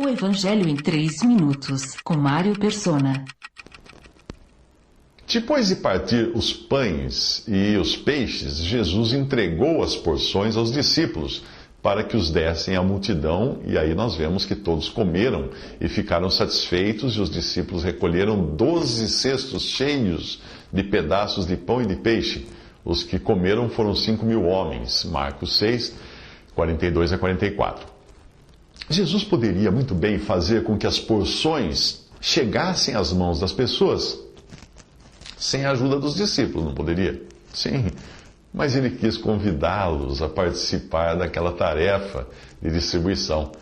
O Evangelho em 3 minutos, com Mário Persona. Depois de partir os pães e os peixes, Jesus entregou as porções aos discípulos para que os dessem à multidão, e aí nós vemos que todos comeram e ficaram satisfeitos, e os discípulos recolheram 12 cestos cheios de pedaços de pão e de peixe. Os que comeram foram 5.000 homens. Marcos 6, 42 a 44. Jesus poderia muito bem fazer com que as porções chegassem às mãos das pessoas sem a ajuda dos discípulos, não poderia? Sim, mas ele quis convidá-los a participar daquela tarefa de distribuição.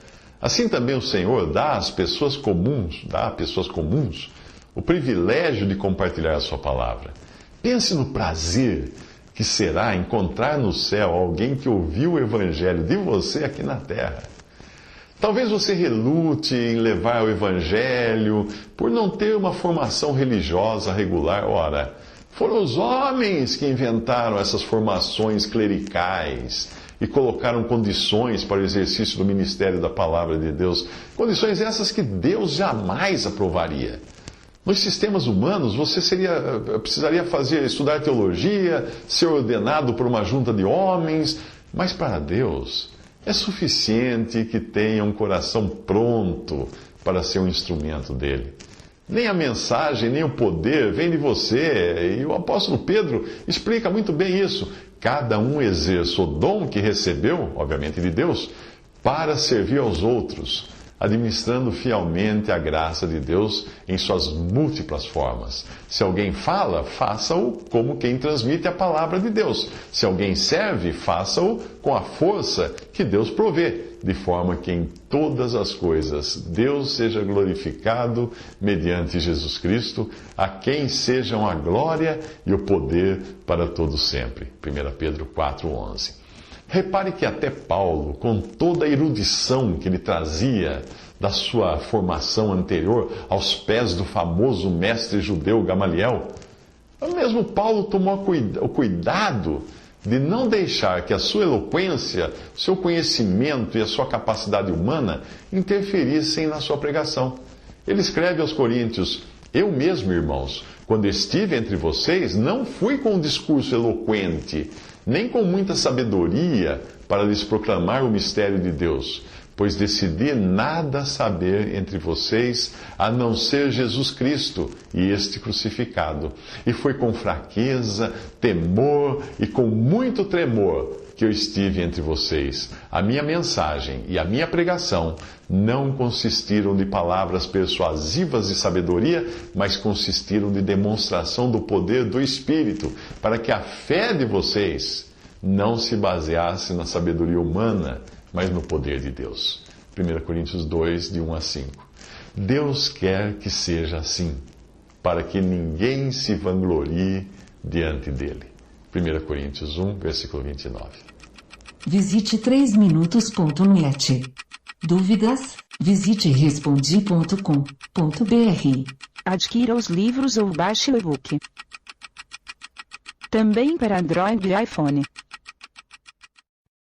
Assim também o Senhor dá a pessoas comuns o privilégio de compartilhar a sua palavra. Pense no prazer que será encontrar no céu alguém que ouviu o Evangelho de você aqui na terra. Talvez você relute em levar o Evangelho por não ter uma formação religiosa regular. Ora, foram os homens que inventaram essas formações clericais e colocaram condições para o exercício do ministério da Palavra de Deus. Condições essas que Deus jamais aprovaria. Nos sistemas humanos, você precisaria estudar teologia, ser ordenado por uma junta de homens, mas para Deus é suficiente que tenha um coração pronto para ser um instrumento dele. Nem a mensagem, nem o poder vem de você. E o apóstolo Pedro explica muito bem isso. Cada um exerce o dom que recebeu, obviamente de Deus, para servir aos outros, administrando fielmente a graça de Deus em suas múltiplas formas. Se alguém fala, faça-o como quem transmite a palavra de Deus. Se alguém serve, faça-o com a força que Deus provê, de forma que em todas as coisas Deus seja glorificado mediante Jesus Cristo, a quem sejam a glória e o poder para todos sempre. 1 Pedro 4:11. Repare que até Paulo, com toda a erudição que ele trazia da sua formação anterior aos pés do famoso mestre judeu Gamaliel, mesmo Paulo tomou o cuidado de não deixar que a sua eloquência, seu conhecimento e a sua capacidade humana interferissem na sua pregação. Ele escreve aos Coríntios: eu mesmo, irmãos, quando estive entre vocês, não fui com um discurso eloquente, nem com muita sabedoria para lhes proclamar o mistério de Deus, pois decidi nada saber entre vocês, a não ser Jesus Cristo e este crucificado. E foi com fraqueza, temor e com muito tremor que eu estive entre vocês. A minha mensagem e a minha pregação não consistiram de palavras persuasivas de sabedoria, mas consistiram de demonstração do poder do Espírito, para que a fé de vocês não se baseasse na sabedoria humana, mas no poder de Deus. 1 Coríntios 2, de 1 a 5. Deus quer que seja assim, para que ninguém se vanglorie diante dele. 1 Coríntios 1, versículo 29. Visite 3minutos.net. Dúvidas? Visite respondi.com.br. Adquira os livros ou baixe o e-book. Também para Android e iPhone.